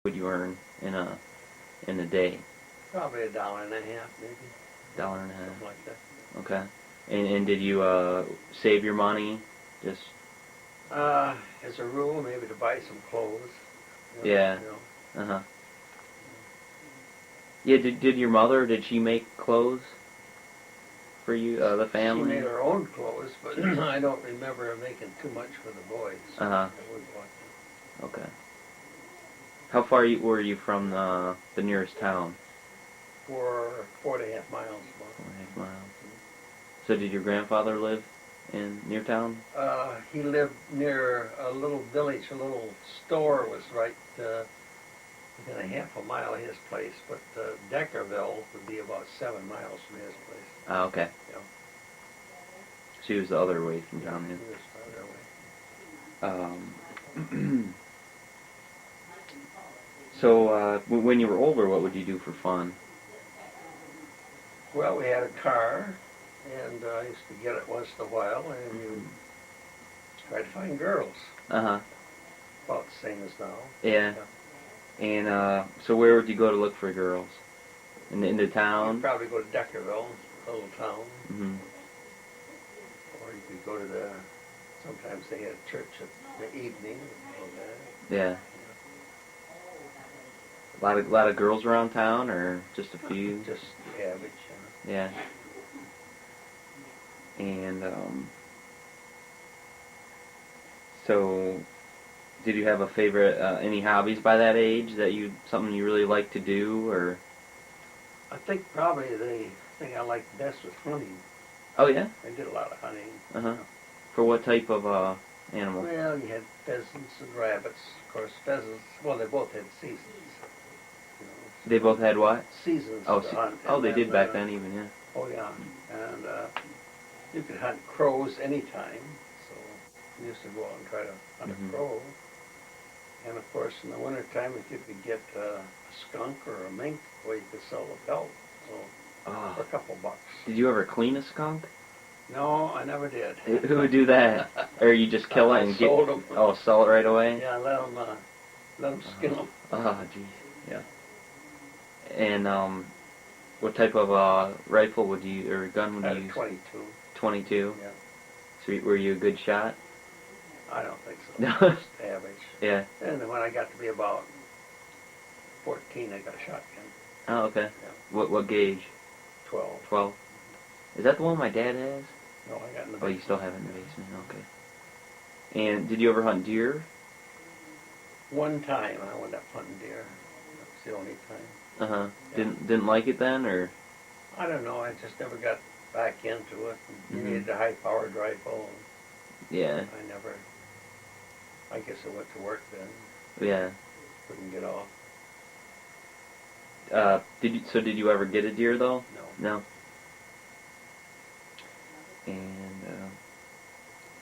would you earn in a day? Probably $1.50, maybe. Dollar and a Something half. like that. Okay. And did you save your money? Just As a rule, maybe to buy some clothes. Yeah. You know. uh-huh. Yeah, did your mother, did she make clothes for you, the She family? made her own clothes, but I don't remember her making too much for the boys. Uh-huh. I would want them. Okay. How far were you from the nearest town? For 4.5 miles. More. 4.5 miles. So did your grandfather live near town? He lived near a little village. A little store was right within a half a mile of his place, but Deckerville would be about 7 miles from his place. Oh, okay. Yeah. She was the other way from Yeah, town, he yeah. was farther away. So when you were older, what would you do for fun? Well, we had a car, and I used to get it once in a while, and you try to find girls. Uh-huh. About the same as now. Yeah. And so where would you go to look for girls? In the You'd town? probably go to Deckerville, a little town, Mm-hmm. or you could go to sometimes they had church in the evening, and that. Yeah. A lot of girls around town, or just a few? Just the average. Yeah. And so did you have a favorite, any hobbies by that age something you really like to do, or? I think probably the thing I liked best was hunting. Oh yeah. I did a lot of hunting. Uh-huh. For what type of animal? Well, you had pheasants and rabbits. Of course, pheasants. Well, they both had seasons. You know, They both had what? seasons Oh, to hunt. oh, they And did back then even, yeah. Oh yeah, and you could hunt crows anytime. So we used to go out and try to hunt Mhm. a crow. And of course, in the wintertime, if you could get a skunk or a mink, well, you could sell the pelt. So for a Oh. couple bucks. Did you ever clean a skunk? No, I never did. Who would do that? Or you just kill it I and sold 'em. Oh, sell it right away? Yeah, let them skin them. Oh, geez. Yeah. And what type of rifle would you or gun would I you had a use? 22. 22. Yeah. So were you a good shot? I don't think so. No. Just average. Yeah. And then when I got to be about 14, I got a shotgun. Oh, okay. Yeah. What gauge? 12. 12. Is that the one my dad has? No, I got in the Oh, you basement. still have it in the basement. Okay. And did you ever hunt deer? One time I went up hunting deer. That was the only time. Uh-huh. Yeah. Didn't like it then, or? I don't know. I just never got back into it. You Mhm. needed a high-powered rifle. Yeah. I never. I guess I went to work then. Yeah. Couldn't get off. Did you ever get a deer though? No. No. And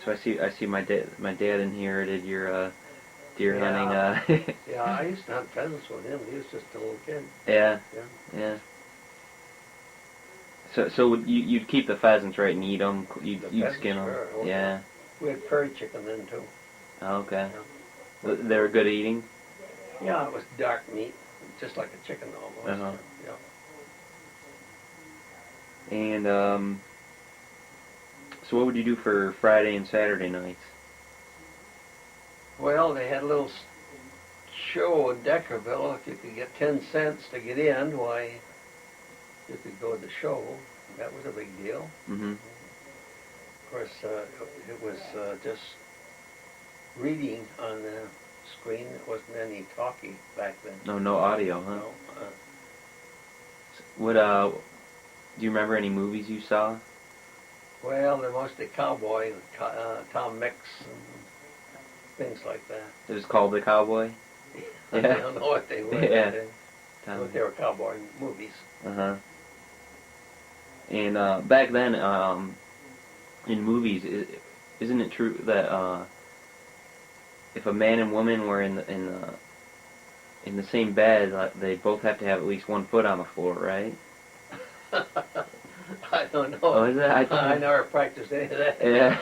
so I see my dad inherited your deer Yeah. hunting. Yeah, I used to hunt pheasants with him. He was just a little kid. Yeah. Yeah. Yeah. So you'd keep the pheasants, right, and eat them. You'd pheasants, skin them. sure. Okay. Yeah. We had prairie chicken then too. Oh, okay. Yeah. They were good eating. Yeah, it was dark meat, just like a chicken almost. Uh-huh. Yeah. And so what would you do for Friday and Saturday nights? Well, they had a little show in Deckerville. If you could get 10 cents to get in, why, you could go to the show. That was a big deal. Mm-hmm. Of course, it was just reading on the screen. There wasn't any talkie back then. No audio, huh? No. What do you remember any movies you saw? Well, they're mostly cowboy, Tom Mix and things like that. It was called The Cowboy? I don't know what they were. Yeah. But they were cowboy movies. Uh-huh. And back then, in movies, isn't it true that if a man and woman were in the same bed, they both have to have at least 1 foot on the floor, right? I don't know. Oh, is it? I never practiced any of that. Yeah.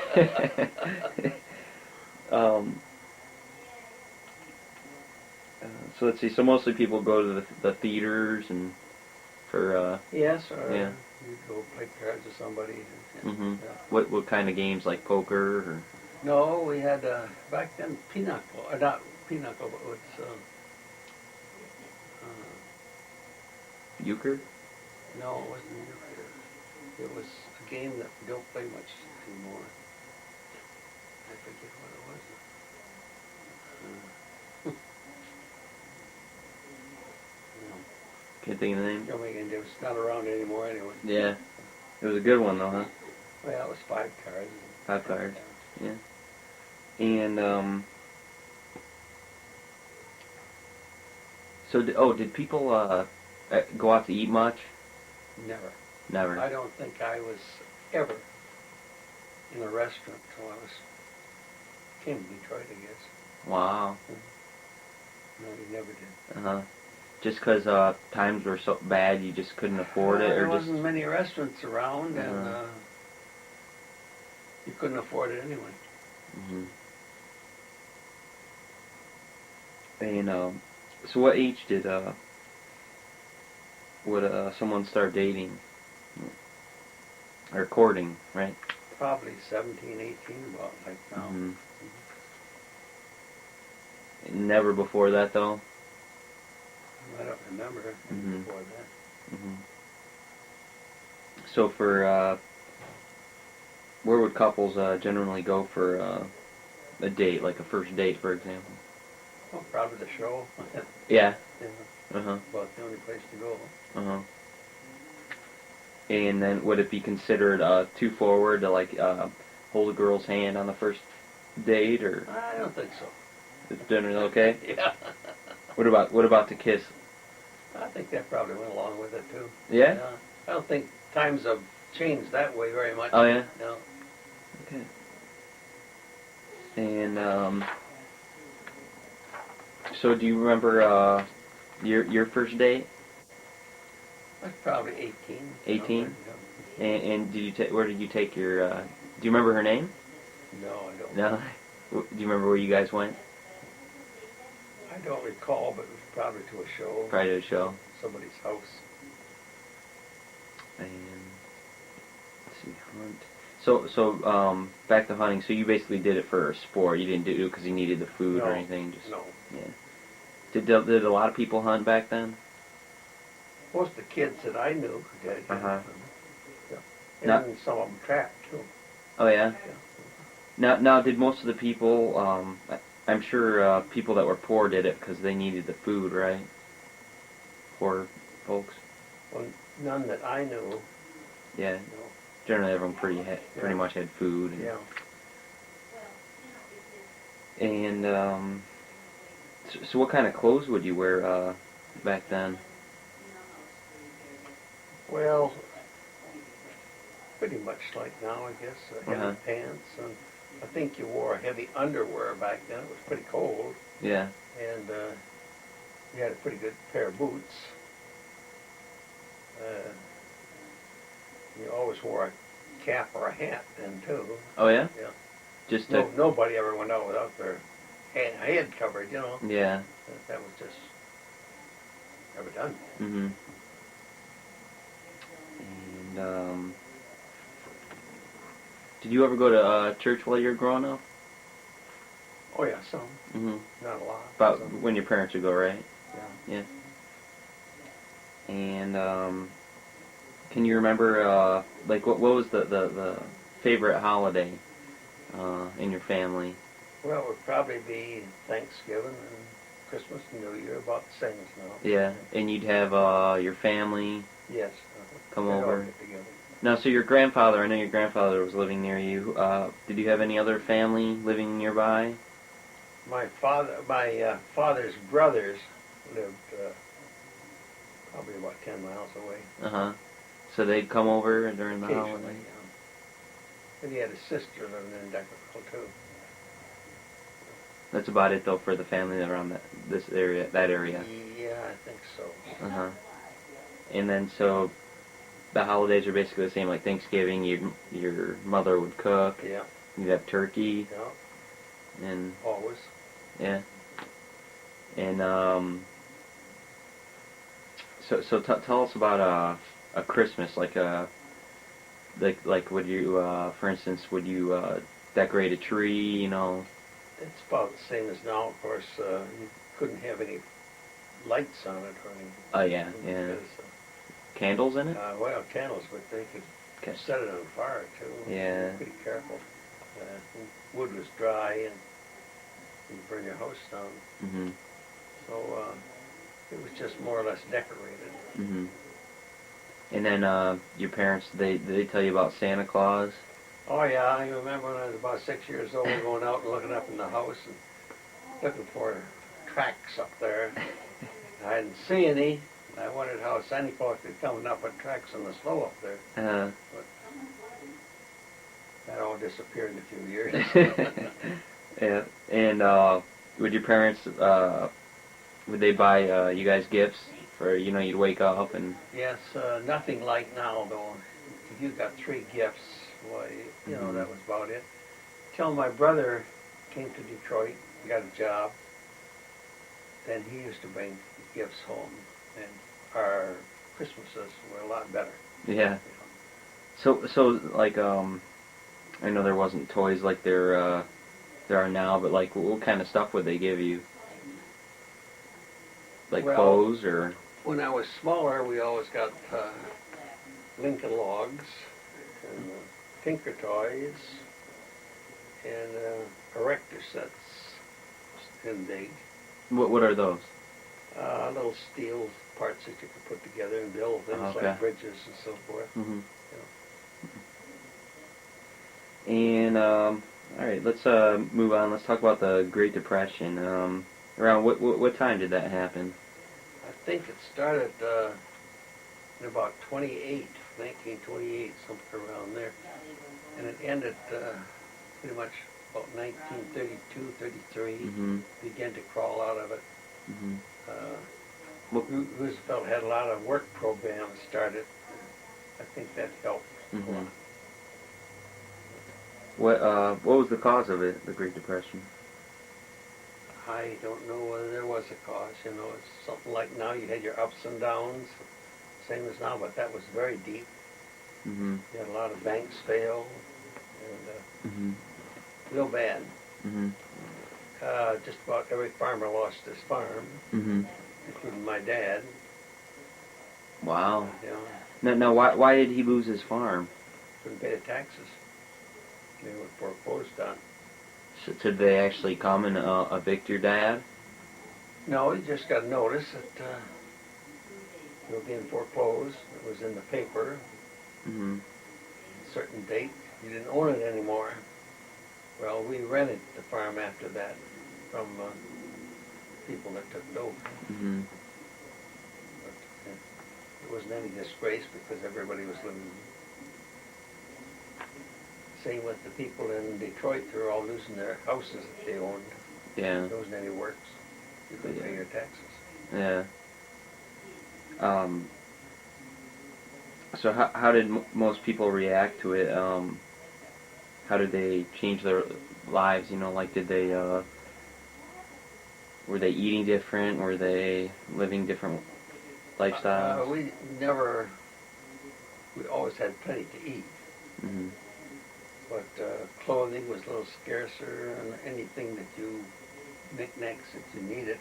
So let's see. So mostly people go to the theaters and for Yes, or yeah. you go play cards with somebody. Mhm. Yeah. What kind of games, like poker or No, we had back then pinochle, or not pinochle, but it's euchre? no, it wasn't euchre. It was a game that we don't play much anymore. I forget what it was. No, Can't think of the name. don't make any difference. It's not around anymore anyway. Yeah, it was a good one though, huh? Well, it was 5 cards. 5 cards. Yeah. And so did people go out to eat much? Never. Never. I don't think I was ever in a restaurant till I came to Detroit, I guess. Wow. No, we never did. Uh huh. Just 'cause times were so bad, you just couldn't afford it, There or just. wasn't many restaurants around, and Uh-huh. you couldn't afford it anyway. Mhm. And so what age did would someone start dating or courting, right? Probably 17, 18, about like now. Mhm. Never before that though. I don't remember Mhm. before that. Mhm. So for where would couples generally go for a date, like a first date, for example? Well, probably the show. Yeah. Yeah, Uh huh. about the only place to go. Uh huh. And then would it be considered too forward to like hold a girl's hand on the first date, or I don't think so. is generally okay? Yeah. What about the kiss? I think that probably went along with it too. Yeah. I don't think times have changed that way very much. Oh yeah. No. Okay. And so do you remember your first date? That's probably 18. 18? somewhere, And did you where did you take your? Do you remember her name? yeah. No, I don't. No. Do you remember where you guys went? I don't recall, but it was probably to a show. Probably to a show. Somebody's house. And let's see, hunt. So back to hunting. So you basically did it for sport. You didn't do it because you needed the food or No, anything. Just No. yeah. Did a lot of people hunt back then? Most of the kids that I knew did. Uh-huh. Yeah. Not- And some of them trapped too. Oh yeah. Yeah. Now did most of the people? I'm sure people that were poor did it because they needed the food, right? Poor folks. Well, none that I knew. Yeah. No. Generally, everyone pretty Yeah. much had food. Yeah. And so what kind of clothes would you wear back then? Well, pretty much like now, I guess. Heavy Uh-huh. pants, and I think you wore heavy underwear back then. It was pretty cold, Yeah. and you had a pretty good pair of boots. You always wore a cap or a hat then too. Oh yeah. Yeah. Just No, to. nobody ever went out without their head covered, you know. Yeah. That was just never done. Mhm. And did you ever go to church while you were growing up? Oh yeah, some, Mhm. not a lot. About some. when your parents would go, right? Yeah. And can you remember like what was the favorite holiday in your family? Well, it would probably be Thanksgiving and Christmas and New Year, about the same as now. Yeah. And you'd have your family Yes. come They'd all over. get together. Now, so your grandfather, I know your grandfather was living near you. Did you have any other family living nearby? My father's brothers lived probably about 10 miles away. Uh-huh. So they'd come over during the Occasionally, holiday? And he had a sister living in Deckerville too. That's about it, though, for the family around that area. Yeah, I think so. Uh-huh. And then, so, the holidays are basically the same, like Thanksgiving, your mother would cook, Yeah, you'd have turkey, yeah, and, always. yeah. And, Tell us about a Christmas, like would you, for instance, would you decorate a tree? You know. It's about the same as now. Of course, you couldn't have any lights on it or anything. Oh yeah, yeah. Because, Candles in it. well, candles, but they could Okay. set it on fire too. Yeah. Be pretty careful. Wood was dry and you burn your house down. Mhm. So it was just more or less decorated. Mhm. And then your parents, did they tell you about Santa Claus? Oh yeah, I remember when I was about 6 years old going out and looking up in the house and looking for tracks up there. I didn't see any. I wondered how Santa Claus could come up with tracks in the snow up there. But that all disappeared in a few years. Yeah. And would your parents, would they buy you guys gifts for, you'd wake up and... Yes, nothing like now though. If you got 3 gifts, why, that was about it. Till my brother came to Detroit, got a job, then he used to bring gifts home, and our Christmases were a lot better. Yeah. So like, I know there wasn't toys like there are now, but like, what kind of stuff would they give you? Like Well, clothes or? When I was smaller, we always got Lincoln Logs and Tinker Toys and erector sets in big. What are those? Little steel parts that you could put together and build things Okay. like bridges and so forth. Mm-hmm. And all right, let's move on. Let's talk about the Great Depression. Around what time did that happen? I think it started in about 1928, something around there. And it ended pretty much about 1932, 33. Mm-hmm. Began to crawl out of it. Mm-hmm. Roosevelt had a lot of work programs started. I think that helped. Mm-hmm. What was the cause of it, the Great Depression? I don't know whether there was a cause. It's something like now you had your ups and downs, same as now, but that was very deep. Mm-hmm. You had a lot of banks fail, and Mm-hmm. real bad. Mm-hmm. Just about every farmer lost his farm, Mm-hmm. including my dad. Wow. You know, Now, why did he lose his farm? couldn't pay the taxes. They were foreclosed on. So did they actually come and evict your dad? No, he just got notice that they were being foreclosed. It was in the paper. Mm-hmm. A certain date. You didn't own it anymore. Well, we rented the farm after that from people that took it over. Mm-hmm. But it wasn't any disgrace because everybody was living. Same with the people in Detroit. They were all losing their houses that they owned. Yeah. There wasn't any works. You couldn't pay your taxes. Yeah. So how did most people react to it? How did they change their lives? Like did they were they eating different? Were they living different lifestyles? We always had plenty to eat. Mm-hmm. But clothing was a little scarcer, and anything that knickknacks that you needed,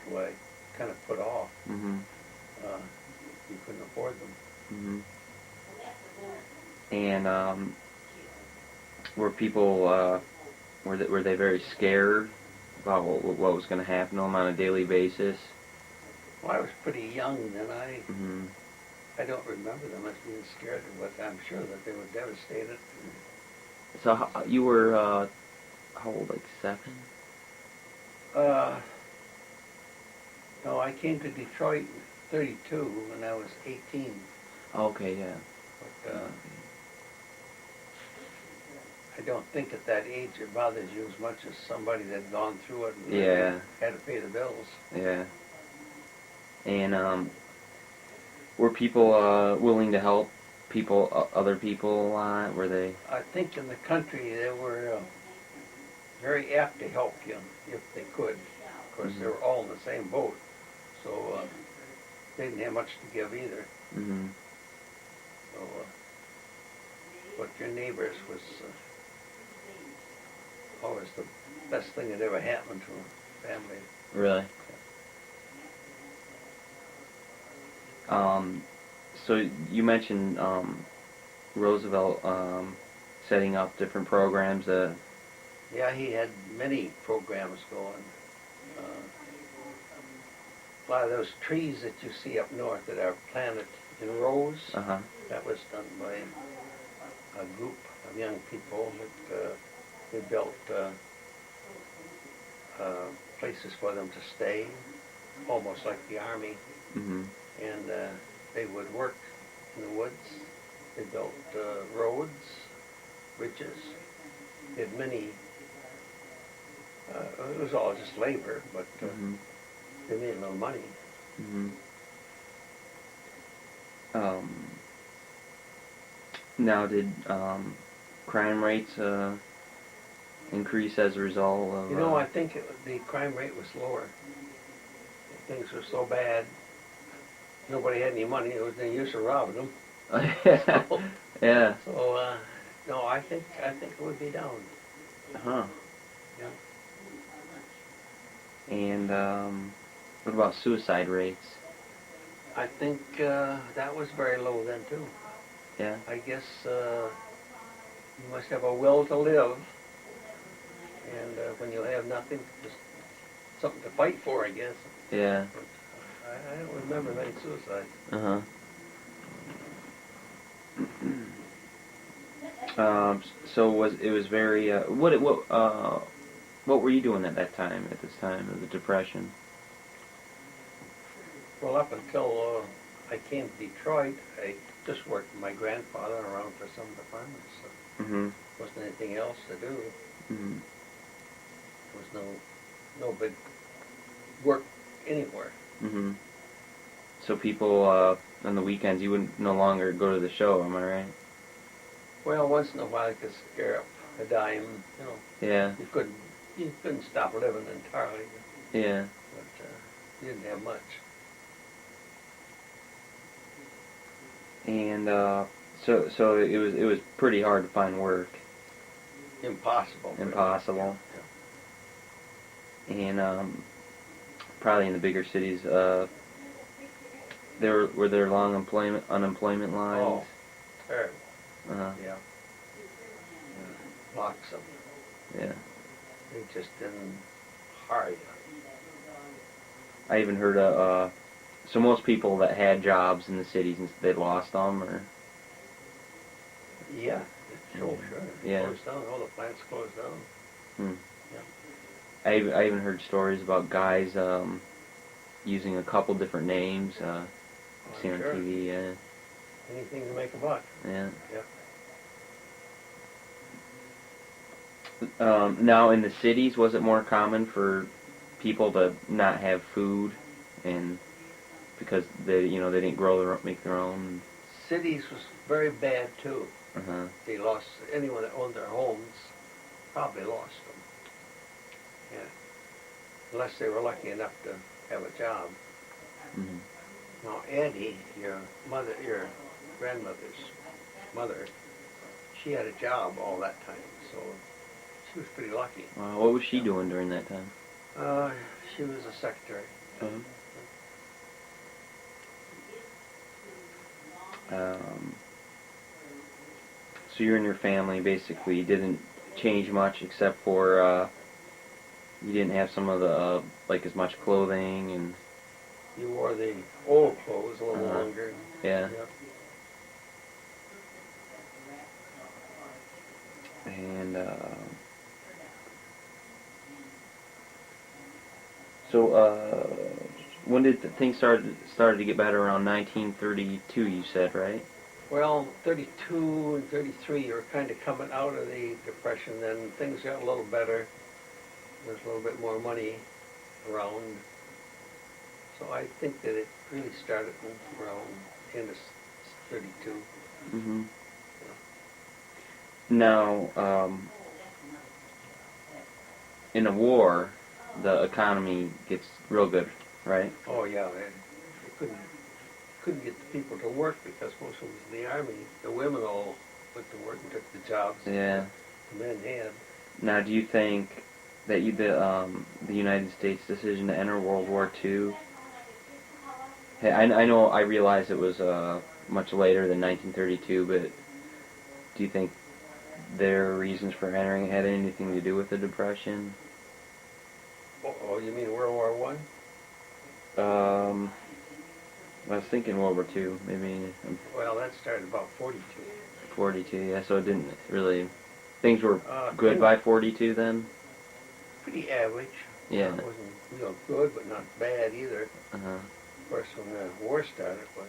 kind of put off. Mm-hmm. You couldn't afford them. Mm-hmm. And were people were they very scared about what was going to happen to them on a daily basis? Well, I was pretty young then. Mm-hmm. I don't remember them as being scared, but I'm sure that they were devastated. So you were how old, like 7? No, I came to Detroit in 32 when I was 18. Okay, yeah. But I don't think at that age it bothers you as much as somebody that gone through it and Yeah. had to pay the bills. Yeah. And were people willing to help other people a lot? Were they? I think in the country they were very apt to help you if they could. Of course, they were all in the same boat. So they didn't have much to give either. Mm-hmm. So, but your neighbors was always the best thing that ever happened to a family. Really? So you mentioned Roosevelt setting up different programs. Yeah, he had many programs going. A lot of those trees that you see up north that are planted in rows, Uh-huh. that was done by a group of young people that they built places for them to stay, almost like the army, Mm-hmm. and they would work in the woods. They built roads, bridges, did many. It was all just labor, but Mm-hmm. they made a little money. Mm-hmm. Now, did crime rates increase as a result of? You know, I think the crime rate was lower. Things were so bad, nobody had any money. There was no use of robbing them. Yeah. So, no, I think it would be down. Huh. Yeah. And what about suicide rates? I think that was very low then too. Yeah. I guess you must have a will to live, and when you have nothing, just something to fight for, I guess. Yeah. But, I don't remember many suicides. Uh-huh. So it was very what were you doing at that time, at this time of the Depression? Well, up until I came to Detroit, I just worked with my grandfather around for some of the farmers. So Mm-hmm. wasn't anything else to do. Mm-hmm. There was no big work anywhere. Mm-hmm. So people on the weekends, you wouldn't no longer go to the show, am I right? Well, once in a while, you could scare up a dime. You know, Yeah. you couldn't stop living entirely, Yeah. but you didn't have much. And so it was pretty hard to find work. Impossible. really. Impossible. Yeah. And probably in the bigger cities, were there long unemployment lines? Oh, terrible. Uh-huh. Yeah. Lots of them. Yeah. They just didn't hire you. I even heard so most people that had jobs in the cities, they lost them, or Yeah, sure. Yeah. Closed down. All the plants closed down. Hmm. Yeah. I even heard stories about guys using a couple different names. Oh, Seen on sure. TV. Yeah. Anything to make a buck. Yeah. Yeah. Now in the cities, was it more common for people to not have food, and because they didn't make their own? Cities was very bad too. Uh-huh. They lost anyone that owned their homes. Probably lost them. Yeah. Unless they were lucky enough to have a job. Mm-hmm. Now Addie, your grandmother's mother, she had a job all that time, so she was pretty lucky. What was she doing during that time? She was a secretary. So you and your family basically didn't change much, except for you didn't have some of the like as much clothing and. You wore the old clothes a little longer. Yeah. Yep. And so when did things started to get better? Around 1932, you said, right? Well, 32 and 33, you were kind of coming out of the Depression. Then things got a little better. There's a little bit more money around. So I think that it really started around end of 32. Mm-hmm. Now, in a war, the economy gets real good, right? Oh yeah, you couldn't couldn't get the people to work because most of them was in the army. The women all went to work and took the jobs Yeah. the men had. Now, do you think that the United States decision to enter World War II? Hey, I know I realize it was much later than 1932, but do you think their reasons for entering had anything to do with the Depression? Oh, you mean World War One? I was thinking World War II, maybe Well, that started about 42. 42. Yeah, so it didn't really. Things were good Things by 42 then. pretty average. Yeah. It wasn't good, but not bad either. Uh huh. Of course, when the war started, well,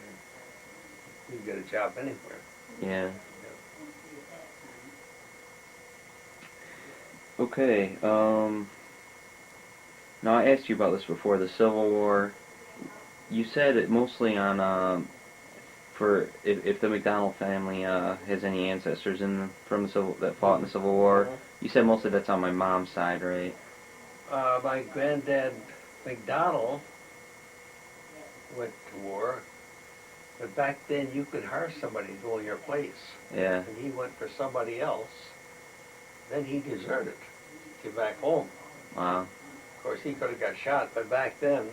you could get a job anywhere. Yeah. Okay. Now I asked you about this before, the Civil War. You said it mostly on for if the McDonald family has any ancestors from the civil that fought in the Civil War. You said mostly that's on my mom's side, right? My granddad McDonald went to war, but back then you could hire somebody to go in your place. Yeah. And he went for somebody else. Then he deserted, came back home. Wow. Of course, he could have got shot, but back then,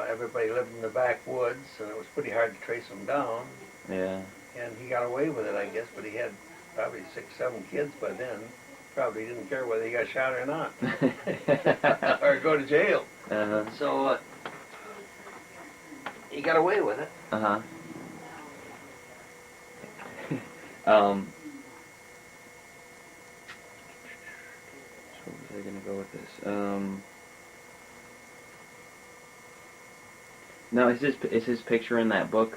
everybody lived in the backwoods, and it was pretty hard to trace him down. Yeah. And he got away with it, I guess, but he had probably 6, 7 kids by then. Probably didn't care whether he got shot or not, or go to jail. Uh-huh. So he got away with it. Uh-huh. So where was I gonna go with this? Now is his picture in that book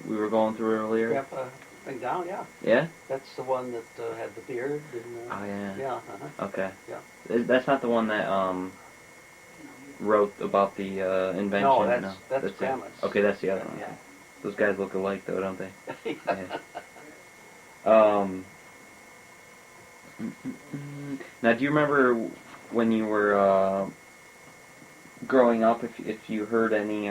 we were going through earlier? Grandpa McDonald, yeah. Yeah? That's the one that had the beard. And, Oh yeah. Yeah. Uh-huh. Okay. Yeah. That's not the one that wrote about the invention. No, that's it. Grandma's. Okay, that's the other one. Yeah. Those guys look alike though, don't they? Yeah. Now, do you remember when you were growing up, if you heard any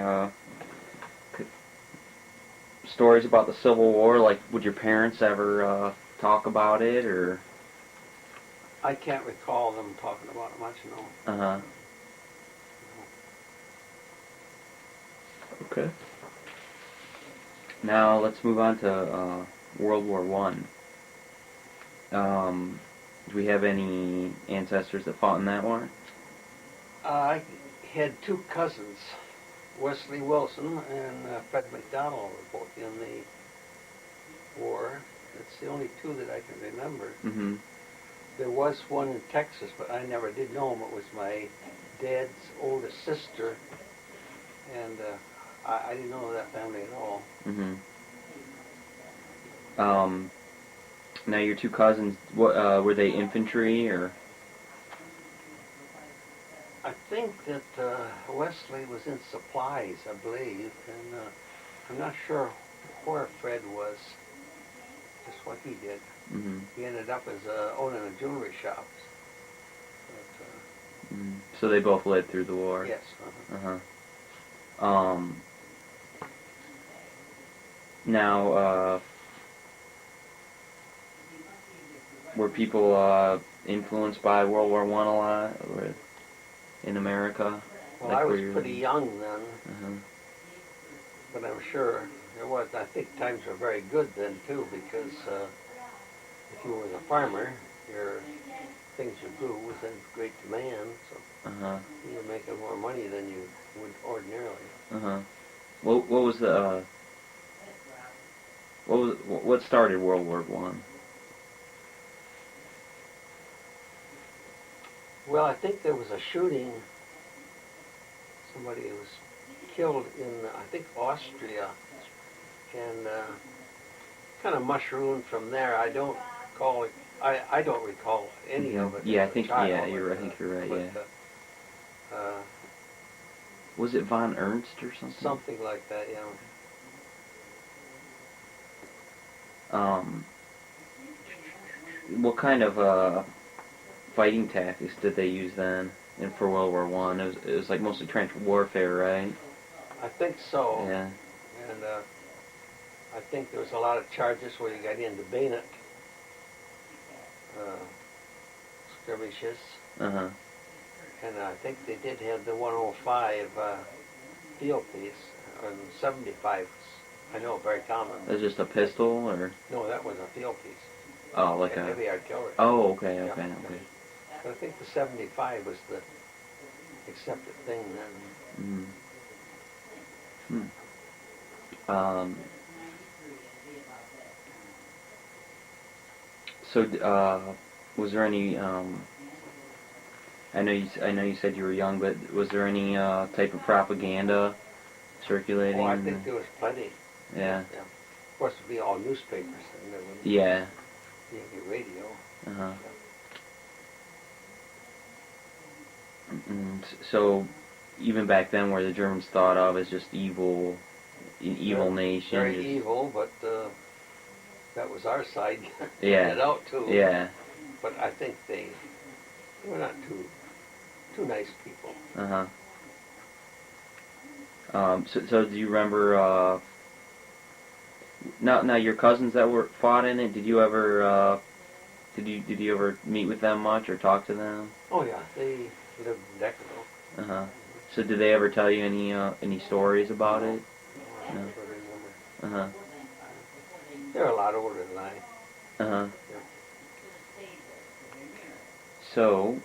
stories about the Civil War? Like, would your parents ever talk about it, or? I can't recall them talking about it much, no. Uh-huh. Okay. Now let's move on to World War One. Do we have any ancestors that fought in that war? I had 2 cousins, Wesley Wilson and Fred McDonald, were both in the war. It's the only 2 that I can remember. Mm-hmm. There was one in Texas, but I never did know him. It was my dad's oldest sister, and I didn't know that family at all. Mm-hmm. Now your 2 cousins, what were they infantry or? I think that Wesley was in supplies, I believe, and I'm not sure where Fred was, just what he did. Mm-hmm. He ended up as owning a jewelry shop. But, So they both lived through the war. yes. Uh-huh. Now, were people influenced by World War One a lot, or in America? Well, like I was where pretty you're- young then, Uh-huh. but I'm sure there was. I think times were very good then too, because if you were a farmer, your things you grew was in great demand, so Uh-huh. you were making more money than you would ordinarily. Uh-huh. What was the what started World War One? Well, I think there was a shooting. Somebody was killed in, I think, Austria, and kind of mushroomed from there. I don't call it. I don't recall any of it. Yeah, as I a think child, yeah, but, I think you're right. but, Yeah. Was it von Ernst or something? something like that. Yeah. What kind of fighting tactics did they use then? And for World War One, it was like mostly trench warfare, right? I think so. Yeah. And I think there was a lot of charges where you got into bayonet uh, skirmishes. Uh-huh. And I think they did have the 105 field piece, and 75. I know, very common. That's just a pistol, or? No, that was a field piece. Oh, like a... Heavy artillery. Oh, okay, Yeah, okay, yeah. okay. But I think the 75 was the accepted thing then. Mm. So, was there any, I know you said you were young, but was there any, type of propaganda circulating? Oh, I in think the- there was plenty. Yeah. Yeah. Of course, it'd be all newspapers, and there wouldn't Yeah. be any radio. Uh-huh. And so, even back then, were the Germans thought of as just evil, an evil nation? Very just- evil, but that was our side. Yeah. It out too. Yeah. But I think they were not too nice people. Uh-huh. So do you remember, now your cousins that were fought in it, did you ever, did you ever meet with them much or talk to them? Oh yeah, they lived in Deckerville. Uh-huh. So did they ever tell you any stories about it? I No. don't remember. Uh-huh. They're a lot older than I. Uh-huh. Yeah. So,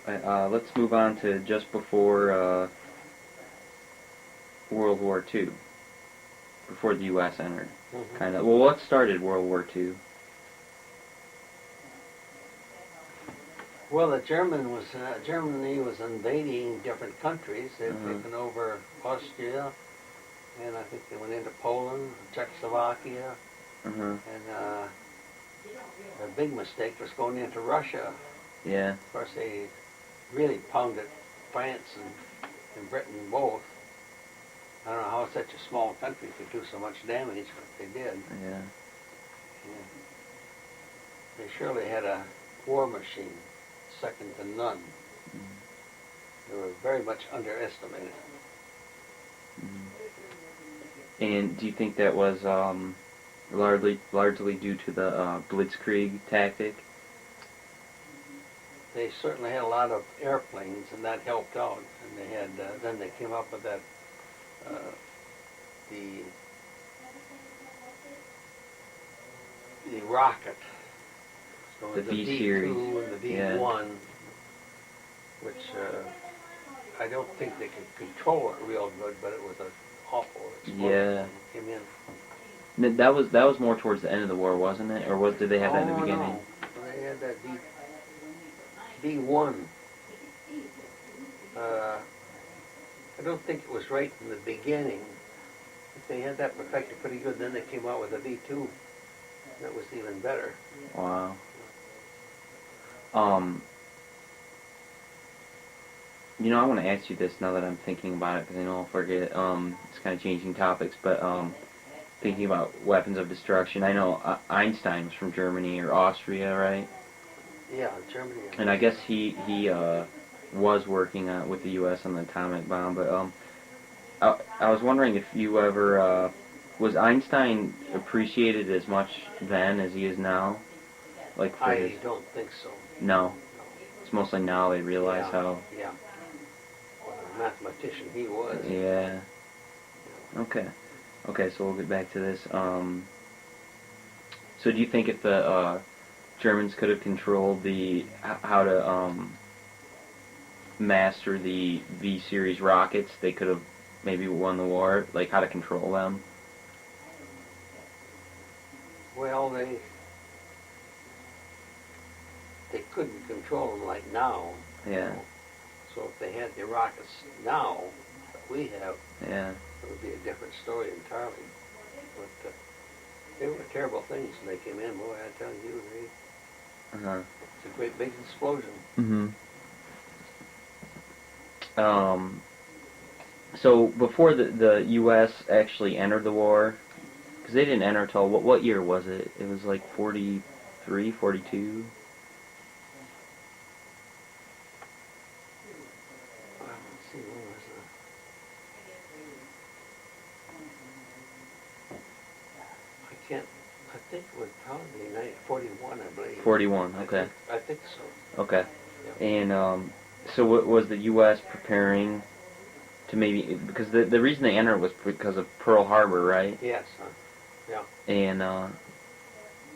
let's move on to just before World War II, before the U.S. entered. Mhm. Kind of. Well, what started World War II? Well, Germany was invading different countries. They'd Uh-huh. taken over Austria, and I think they went into Poland, Czechoslovakia, Uh-huh. and their big mistake was going into Russia. Yeah. Of course, they really pounded France and Britain both. I don't know how such a small country could do so much damage, but they did. Yeah. Yeah. They surely had a war machine, second to none. They were very much underestimated. And do you think that was largely due to the Blitzkrieg tactic? They certainly had a lot of airplanes, and that helped out. And they had then they came up with that the rocket. So The V series. V2 and the Yeah. V1, which I don't think they could control it real good, but it was an awful explosion. Yeah. Came in. That was more towards the end of the war, wasn't it? Or did they have that in the beginning? No. They had that V1. I don't think it was right in the beginning. If they had that perfected pretty good, then they came out with a V2. That was even better. Wow. I want to ask you this now that I'm thinking about it, because I know I'll forget. It's kind of changing topics, but thinking about weapons of destruction, I know Einstein was from Germany or Austria, right? Yeah, Germany. And I guess he was working with the U.S. on the atomic bomb, but I was wondering if you ever was Einstein appreciated as much then as he is now? Like for I his, don't think so. no, No. it's mostly now they realize how. Yeah. What a mathematician he was. Yeah. Okay. Okay, so we'll get back to this. So do you think if the Germans could have controlled how to master the V series rockets, they could have maybe won the war? Like how to control them? Well, they couldn't control them like now. Yeah. So if they had the rockets now that we have, Yeah. it would be a different story entirely. But they were terrible things when they came in. Boy, I tell you, Uh-huh. it's a great big explosion. Mm-hmm. So before the U.S. actually entered the war, because they didn't enter till what year was it? It was like 43, 42? Let's see, when was think it was probably 41, I believe. 41. Okay. I think so. Okay. Yeah. And so was the U.S. preparing to maybe, because the reason they entered was because of Pearl Harbor, right? Yes. Yeah. And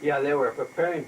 Yeah, they were preparing